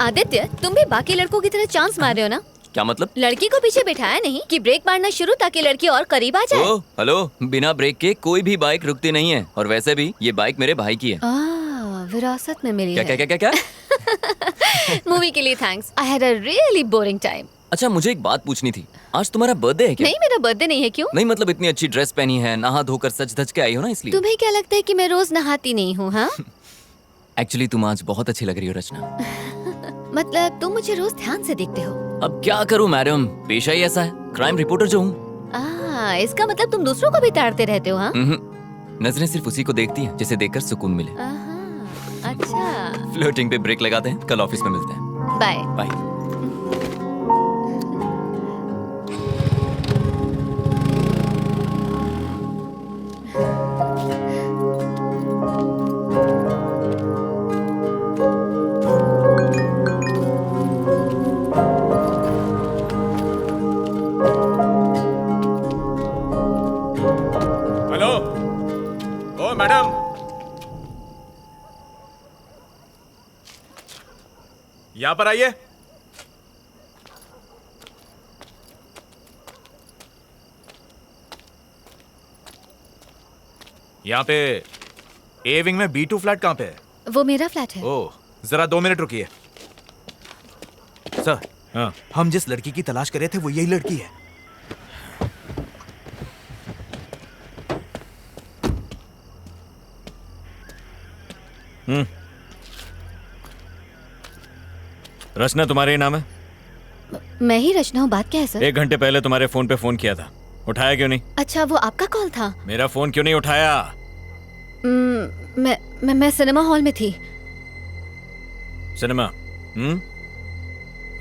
आदित्य, तुम भी बाकी लड़कों की तरह चांस मार रहे हो ना? क्या मतलब? लड़की को पीछे बिठाया नहीं कि ब्रेक मारना शुरू ताकि लड़की और करीब आ जाए। ओ, हेलो, बिना ब्रेक के कोई भी बाइक रुकती नहीं है। और वैसे भी ये बाइक मेरे भाई की है। विरासत में मिली क्या है। क्या क्या क्या क्या? मूवी के लिए thanks. I had a really boring time. अच्छा, मुझे एक बात पूछनी थी। आज तुम्हारा बर्थडे है क्या? नहीं, मेरा बर्थडे नहीं है। क्यों? नहीं मतलब इतनी अच्छी ड्रेस पहनी है, नहा धोकर सज धज के आई हो ना, इसलिए। तुम्हें क्या लगता है कि मैं रोज नहाती नहीं हूँ? हाँ एक्चुअली तुम आज बहुत अच्छी लग रही हो रचना। मतलब तुम मुझे रोज ध्यान से देखते हो। अब क्या करूं मैडम, पेशा ही ऐसा है, क्राइम रिपोर्टर जो हूँ। इसका मतलब तुम दूसरों को भी ताड़ते रहते हो? हाँ, नजरें सिर्फ उसी को देखती हैं जिसे देखकर सुकून मिले। अच्छा, फ्लर्टिंग पे ब्रेक लगाते हैं, कल ऑफिस में मिलते हैं। Bye bye. Hello, oh madam, यहाँ पर आइए। यहाँ पे ए विंग में B2 फ्लैट कहाँ पे है? वो मेरा फ्लैट है। ओह, जरा 2 मिनट रुकिए। सर, हाँ, हम जिस लड़की की तलाश कर रहे थे वो यही लड़की है। रचना तुम्हारे ही नाम है? मैं ही रचना हूँ। बात क्या है सर? 1 घंटे पहले तुम्हारे फोन पे फोन किया था, उठाया क्यों नहीं? अच्छा, वो आपका कॉल था? मेरा फोन क्यों नहीं उठाया? मैं सिनेमा हॉल में थी। सिनेमा?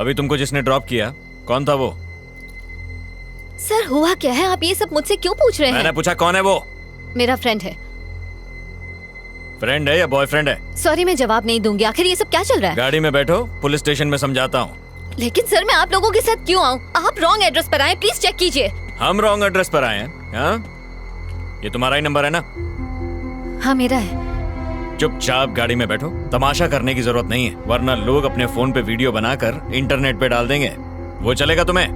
अभी तुमको जिसने ड्रॉप किया कौन था वो? सर, हुआ क्या है? आप ये सब मुझसे क्यों पूछ रहे हैं? मैंने पूछा कौन है वो? मेरा फ्रेंड है। फ्रेंड है या बॉयफ्रेंड है? सॉरी, मैं जवाब नहीं दूंगी। आखिर ये सब क्या चल रहा है? गाड़ी में बैठो, पुलिस स्टेशन में समझाता हूँ। लेकिन सर, मैं आप लोगों के साथ क्यों आऊँ? आप रॉन्ग एड्रेस पर आए, प्लीज चेक कीजिए। हम रॉन्ग एड्रेस पर आए हैं? हाँ? ये तुम्हारा ही नंबर है ना? हाँ, मेरा है। चुपचाप गाड़ी में बैठो, तमाशा करने की जरूरत नहीं है, वरना लोग अपने फोन पे वीडियो बनाकर इंटरनेट पे डाल देंगे। वो चलेगा तुम्हें?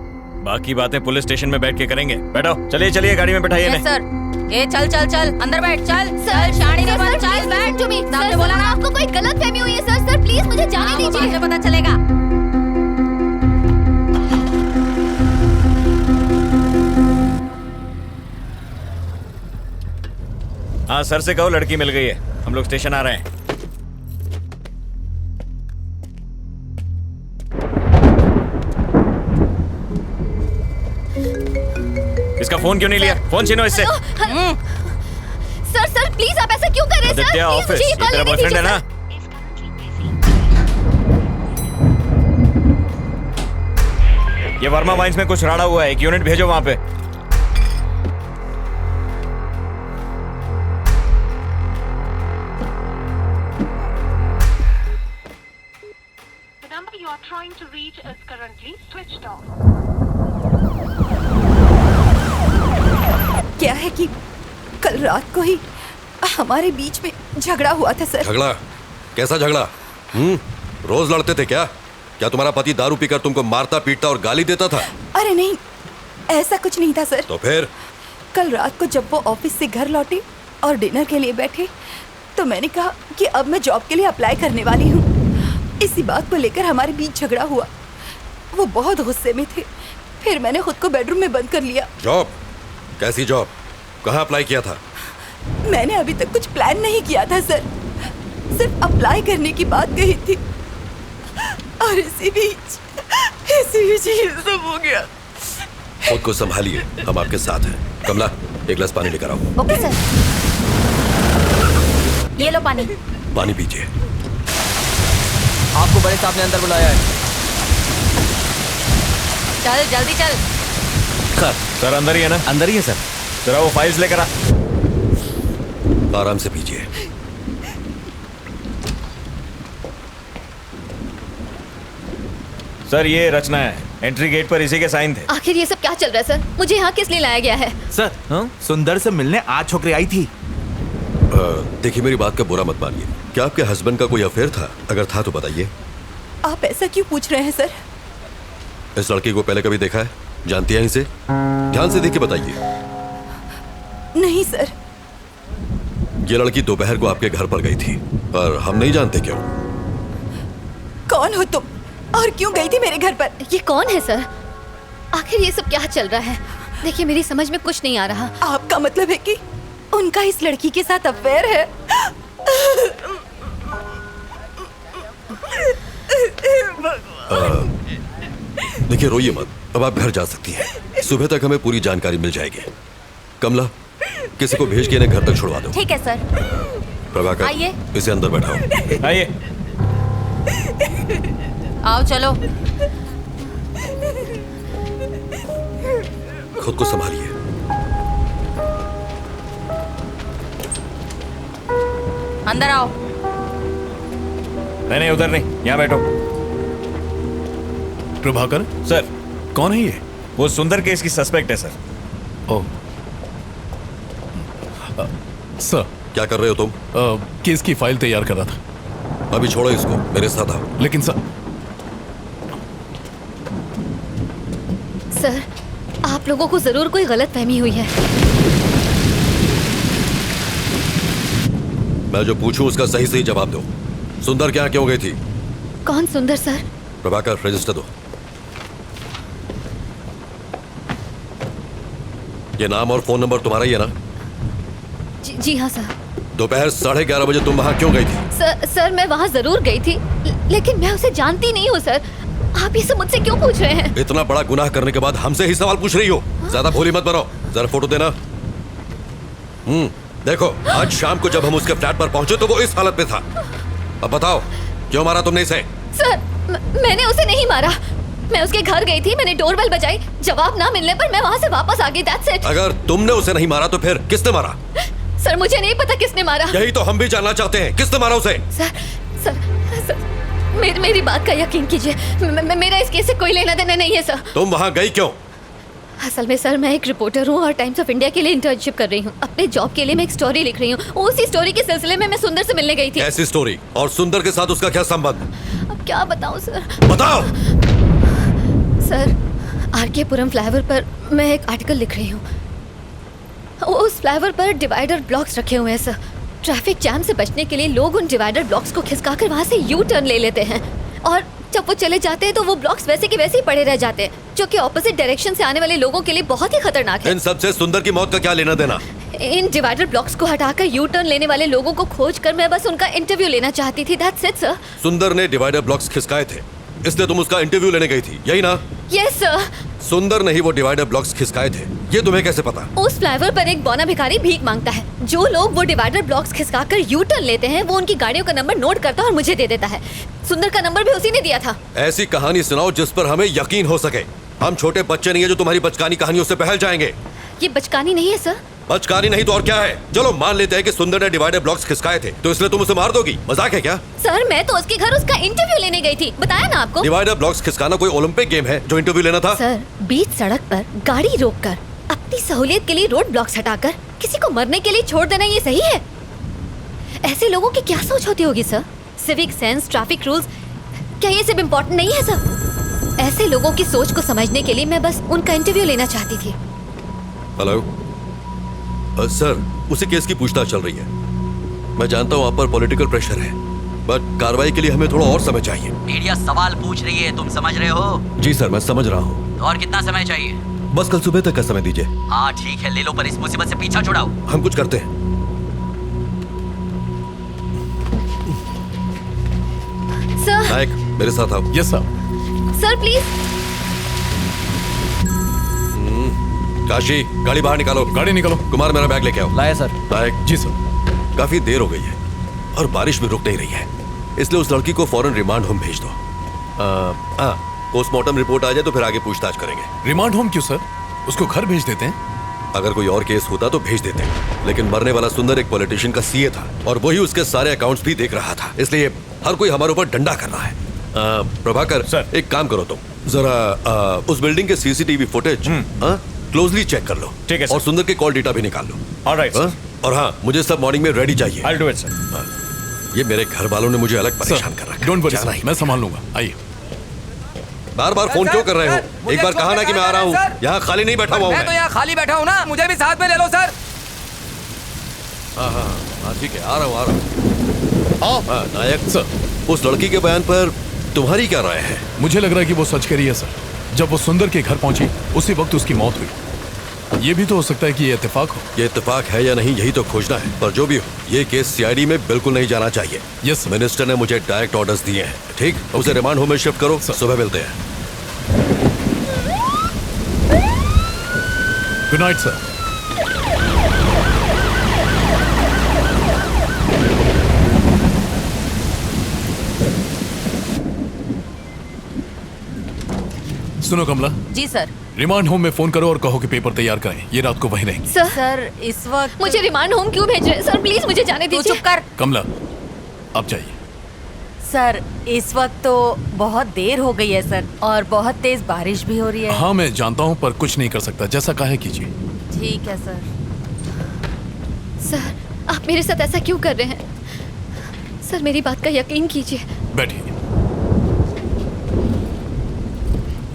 बाकी बातें पुलिस स्टेशन में बैठ के करेंगे। बैठो, चलिए चलिए गाड़ी में बैठाइए। Yes sir. ए चल चल चल अंदर बैठ, चल चल शानी ने बन, चल बैठ। सर, बोला ना आपको कोई गलतफहमी हुई है। सर प्लीज मुझे जाने दीजिए। मुझे पता चलेगा। हाँ, सर से कहो लड़की मिल गई है, हम लोग स्टेशन आ रहे हैं। इसका फोन क्यों नहीं लिया? फोन छीनो इससे। सर प्लीज, आप ऐसा क्यों कर रहे हैं? आदित्य ऑफिस, ये तेरा बॉयफ्रेंड है ना? ये वर्मा वाइन्स में कुछ राड़ा हुआ है, 1 यूनिट भेजो वहां पे। The number you are trying to reach is currently switched off. क्या है कि कल रात को ही हमारे बीच में झगड़ा हुआ था सर। झगड़ा? कैसा झगड़ा? रोज लड़ते थे क्या? क्या तुम्हारा पति दारू पीकर तुमको मारता पीटता और गाली देता था? अरे नहीं, ऐसा कुछ नहीं था सर। तो फिर? कल रात को जब वो ऑफिस से घर लौटे और डिनर के लिए बैठे तो मैंने कहा कि अब मैं जॉब के लिए अप्लाई करने वाली हूँ। इसी बात को लेकर हमारे बीच झगड़ा हुआ। वो बहुत गुस्से में थे। फिर मैंने खुद को बेडरूम में बंद कर लिया। जॉब? कैसी जॉब? कहाँ अप्लाई किया था? मैंने अभी तक कुछ प्लान नहीं किया था सर, सिर्फ अप्लाई करने की बात कही थी। और इसी बीच ये सब हो गया। खुद को संभालिए, हम आपके साथ हैं। कमला, एक गिलास पानी लेकर आओ। Okay sir. ये लो पानी। पानी पीजिए। आपको बड़े साहब ने अंदर बुलाया है। चल जल्दी चल। सर अंदर ही है ना? अंदर ही है सर। जरा वो फाइल्स लेकर आ। आराम से पीजिए। सर ये रचना है, एंट्री गेट पर इसी के साइन थे। आखिर ये सब क्या चल रहा है सर? मुझे यहाँ किस लिए लाया गया है? सर, सुंदर से मिलने आज छोकरी आई थी। देखिए, मेरी बात का बुरा मत मानिए। क्या आपके हस्बैंड का कोई अफेयर था? अगर था तो बताइए। आप ऐसा क्यों पूछ रहे हैं सर? इस लड़की को पहले कभी देखा है? जानती है इसे? ध्यान से देख के बताइए। नहीं सर। ये लड़की दोपहर को आपके घर पर गई थी, पर हम नहीं जानते क्यों। कौन हो तुम और क्यों गई थी मेरे घर पर? ये कौन है सर? आखिर ये सब क्या चल रहा है? देखिए मेरी समझ में कुछ नहीं आ रहा। आपका मतलब है कि उनका इस लड़की के साथ अफेयर है? देखिए रोइए मत, अब आप घर जा सकती हैं। सुबह तक हमें पूरी जानकारी मिल जाएगी। कमला, किसी को भेज के इन्हें घर तक छुड़वा दो। ठीक है सर। प्रभाकर, आइए। इसे अंदर बैठाओ। आइए। आओ चलो। खुद को संभालिए। अंदर आओ। नहीं, उधर नहीं, यहाँ बैठो। प्रभाकर सर, कौन है ये? वो सुंदर केस की सस्पेक्ट है सर। ओ सर, क्या कर रहे हो तुम? केस की फाइल तैयार कर रहा था। अभी छोड़ो इसको, मेरे साथ आओ। लेकिन सर सर, आप लोगों को जरूर कोई गलत फहमी हुई है। मैं जो पूछूं उसका सही सही जवाब दो। सुंदर क्या क्यों गई थी? कौन सुंदर सर? प्रभाकर, रजिस्टर दो। ये नाम और फोन नंबर तुम्हारा ही है ना? जी हाँ सर। दोपहर 11:30 बजे तुम वहां क्यों गई थी? सर मैं वहाँ जरूर गई थी, लेकिन मैं उसे जानती नहीं हूँ सर। आप ये सब मुझसे क्यों पूछ रहे हैं? इतना बड़ा गुनाह करने के बाद हमसे ही सवाल पूछ रही हो? ज्यादा भोली मत बनो। जरा फोटो देना। देखो, आज शाम को जब हम उसके फ्लैट पर पहुंचे तो वो इस हालत में था। अब बताओ, क्यों मारा तुमने इसे? सर, मैंने उसे नहीं मारा। मैं उसके घर गई थी, मैंने डोरबेल बजाई, जवाब ना मिलने पर मैं वहाँ से वापस आ गई। That's it. अगर तुमने उसे नहीं मारा तो फिर किसने मारा? सर मुझे नहीं पता किसने मारा। यही तो हम भी जानना चाहते हैं, किसने मारा उसे? सर मेरी बात का यकीन कीजिए, मेरा इस केस से कोई लेना देना नहीं है सर। तुम वहां गई क्यों? असल में सर मैं एक रिपोर्टर हूँ और टाइम्स ऑफ इंडिया के लिए इंटर्नशिप कर रही हूँ। अपने जॉब के लिए मैं एक स्टोरी लिख रही हूँ। उसी स्टोरी के सिलसिले में मैं सुंदर से मिलने गई थी। ऐसी स्टोरी? और सुंदर के साथ उसका क्या संबंध? अब क्या बताऊँ सर? बताओ। सर, आरके पुरम फ्लाईओवर पर मैं एक आर्टिकल लिख रही हूँ। उस फ्लाईओवर पर डिवाइडर ब्लॉक्स रखे हुए हैं सर। ट्रैफिक जैम से बचने के लिए लोग उन डिवाइडर ब्लॉक्स को खिसकाकर वहाँ से यू टर्न ले लेते हैं, और जब वो चले जाते हैं तो वो ब्लॉक्स वैसे के वैसे ही पड़े रह जाते हैं, जो कि ऑपोजिट डायरेक्शन से आने वाले लोगों के लिए बहुत ही खतरनाक है। इन सब से सुंदर की मौत का क्या लेना देना? इन डिवाइडर ब्लॉक्स को हटाकर यू टर्न लेने वाले लोगों को खोजकर मैं बस उनका इंटरव्यू लेना चाहती थी। That's it sir. सुंदर ने डिवाइडर ब्लॉक्स खिसकाए थे, इसलिए तुम उसका इंटरव्यू लेने गई थी, यही ना? Yes sir. सुंदर ने ही वो डिवाइडर ब्लॉक्स खिसकाए थे, ये तुम्हें कैसे पता? उस फ्लाईओवर पर एक बौना भिखारी भीख मांगता है। जो लोग वो डिवाइडर ब्लॉक्स खिसकाकर यू टर्न लेते हैं वो उनकी गाड़ियों का नंबर नोट करता है और मुझे दे देता है। सुंदर का नंबर भी उसी ने दिया था। ऐसी कहानी सुनाओ जिस पर हमें यकीन हो सके। हम छोटे बच्चे नहीं है जो तुम्हारी बचकानी कहानियों से बहल जाएंगे। ये बचकानी नहीं है सर। बचकानी नहीं तो और क्या है? चलो मान लेते हैं कि सुंदर ने डिवाइडर ब्लॉक्स खिसकाए थे, तो इसलिए तुम उसे मार दोगी? मजाक है क्या? सर मैं तो उसके घर उसका इंटरव्यू लेने गई थी, बताया ना आपको। डिवाइडर ब्लॉक्स खिसकाना कोई ओलंपिक गेम है जो इंटरव्यू लेना था? सर, बीच सड़क पर गाड़ी रोककर अपनी सहूलियत के लिए रोड ब्लॉक्स हटाकर किसी को मरने के लिए छोड़ देना ये सही है? ऐसे लोगों की क्या सोच होती होगी sir? Civic sense, traffic rules, क्या ये सब इम्पोर्टेंट नहीं है सर? ऐसे लोगों की सोच को समझने के लिए मैं बस उनका इंटरव्यू लेना चाहती थी। हेलो सर, उसी केस की पूछताछ चल रही है। मैं जानता हूँ आप पर पॉलिटिकल प्रेशर है, बट कार्रवाई के लिए हमें थोड़ा और समय चाहिए। मीडिया सवाल पूछ रही है, तुम समझ रहे हो? जी सर, मैं समझ रहा हूँ। तो और कितना समय चाहिए? बस कल सुबह तक का समय दीजिए। हाँ ठीक है, ले लो, पर इस मुसीबत से पीछा छुड़ाओ। हम कुछ करते हैं। सर। नायक, मेरे साथ आओ। Yes sir. Sir please. Kashi, गाड़ी बाहर निकालो। गाड़ी निकालो। कुमार, मेरा बैग लेके आओ। लाया सर। नायक। जी सर। काफी देर हो गई है और बारिश भी रुक नहीं रही है, इसलिए उस लड़की को फौरन रिमांड होम भेज दो। पोस्टमार्टम रिपोर्ट आ जाए तो फिर आगे पूछताछ करेंगे। रिमांड होम क्यों सर? उसको घर भेज देते हैं। अगर कोई और केस होता तो भेज देते, लेकिन मरने वाला सुंदर एक पॉलिटिशियन का सीए था और वही उसके सारे अकाउंट्स भी देख रहा था, इसलिए हर कोई हमारे ऊपर डंडा कर रहा है। प्रभाकर सर, एक काम करो, तुम जरा उस बिल्डिंग के सीसीटीवी फुटेज क्लोजली चेक कर लो। ठीक है सर। और सुंदर के कॉल डेटा भी निकाल लो। Alright sir. और हाँ, मुझे सब मॉर्निंग में रेडी चाहिए। I'll do it, sir. ये मेरे घर वालों ने मुझे अलग परेशान कर रखा है। डोंट वरी जाना सर, ही मैं संभाल लूंगा। आइए। बार बार फोन क्यों कर रहे हो? एक बार कहा ना कि मैं आ रहा हूँ। यहाँ खाली नहीं बैठा हुआ हूँ मैं तो यहाँ खाली बैठा हूँ ना, मुझे भी साथ में ले लो सर। हाँ ठीक है, आ रहा हूँ। हाँ, नायक सर, उस लड़की के बयान पर तुम्हारी क्या राय है? मुझे लग रहा है कि वो सच कह रही है सर। जब वो सुंदर के घर पहुंची उसी वक्त उसकी मौत हुई। ये भी तो हो सकता है कि ये इत्तेफाक हो। ये इत्तेफाक है या नहीं यही तो खोजना है, पर जो भी हो ये केस सीआईडी में बिल्कुल नहीं जाना चाहिए। Yes sir. मिनिस्टर ने मुझे डायरेक्ट ऑर्डर्स दिए हैं। ठीक, उसे रिमांड होम में शिफ्ट करो। सुबह मिलते हैं। Good night sir. सुनो कमला, जी सर। रिमांड होम में फोन करो और कहो कि पेपर तैयार करें। ये रात को वहीं रहेंगे। सर इस वक्त मुझे रिमांड होम क्यों भेज रहे हैं सर? प्लीज मुझे जाने तू दीजिए। चुप कर। कमला, आप जाइए। सर इस वक्त तो बहुत देर हो गई है सर, और बहुत तेज बारिश भी हो रही है। हाँ मैं जानता हूँ, पर कुछ नहीं कर सकता। जैसा कहे कीजिए। ठीक है सर। सर आप मेरे साथ ऐसा क्यों कर रहे हैं? सर मेरी बात का यकीन कीजिए। बैठिए।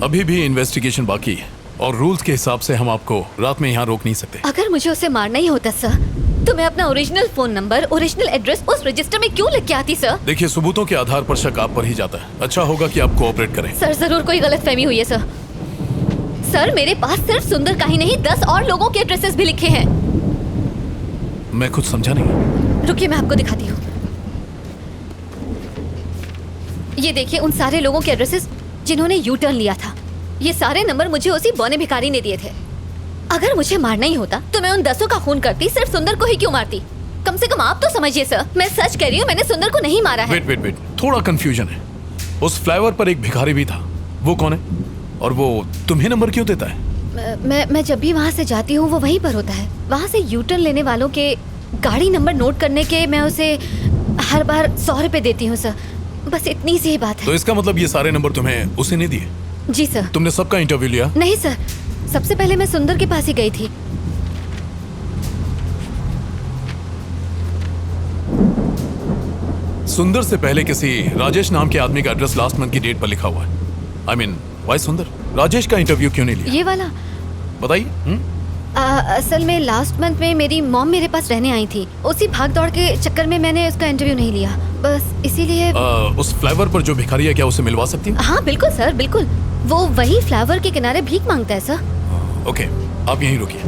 अभी भी इन्वेस्टिगेशन बाकी है और रूल्स के हिसाब से हम आपको रात में यहाँ रोक नहीं सकते। अगर मुझे उसे मारना ही होता सर, तो मैं अपना original phone number, original address उस रजिस्टर में क्यों लिख के आती सर? देखिए, सबूतों के आधार पर शक आप पर ही जाता है। अच्छा होगा कि आप कोऑपरेट करें। सर जरूर कोई गलतफहमी हुई है सर। सर मेरे पास सिर्फ सुंदर का ही नहीं 10 और लोगों के एड्रेसेस भी लिखे हैं। मैं कुछ समझा नहीं। रुकिए मैं आपको दिखाती हूँ। ये देखिए उन सारे लोगों के एड्रेसेस जिन्होंने यू टर्न लिया था। ये सारे नंबर मुझे उसी बौने भिखारी ने दिए थे। अगर मुझे मारना ही होता तो मैं उन 10 का खून करती, सिर्फ सुंदर को ही क्यों मारती? कम से कम आप तो समझिए सर, मैं सच कह रही हूँ, मैंने सुंदर को नहीं मारा है। वेट, थोड़ा कंफ्यूजन है। उस फ्लाईओवर पर एक भिखारी भी था, वो कौन है? और वो तुम्हें नंबर क्यों देता है? मैं जब भी वहाँ से जाती हूँ वो वहीं पर होता है। वहाँ से यू टर्न लेने वालों के गाड़ी नंबर नोट करने के मैं उसे हर बार 100 रुपए देती हूँ सर। बस इतनी सी ही बात है। तो इसका मतलब ये सारे नंबर तुम्हें उसी ने दिए? जी सर। तुमने सबका इंटरव्यू लिया? नहीं सर, सबसे पहले मैं सुंदर के पास ही गई थी। सुंदर से पहले किसी राजेश नाम के आदमी का एड्रेस लास्ट मंथ की डेट पर लिखा हुआ है। I mean, why सुंदर? राजेश का इंटरव्यू क्यों नहीं लिया? ये वाला बताइए। असल में लास्ट मंथ में मेरी मॉम मेरे पास रहने आई थी। उसी भाग दौड़ के चक्कर में मैंने उसका इंटरव्यू नहीं लिया, बस इसीलिए। उस फ्लाईओवर पर जो भिखारी है, क्या उसे मिलवा सकती हूँ? हाँ बिल्कुल सर, बिल्कुल। वो वही फ्लाईओवर के किनारे भीख मांगता है सर। ओके, आप यहीं रुकिए।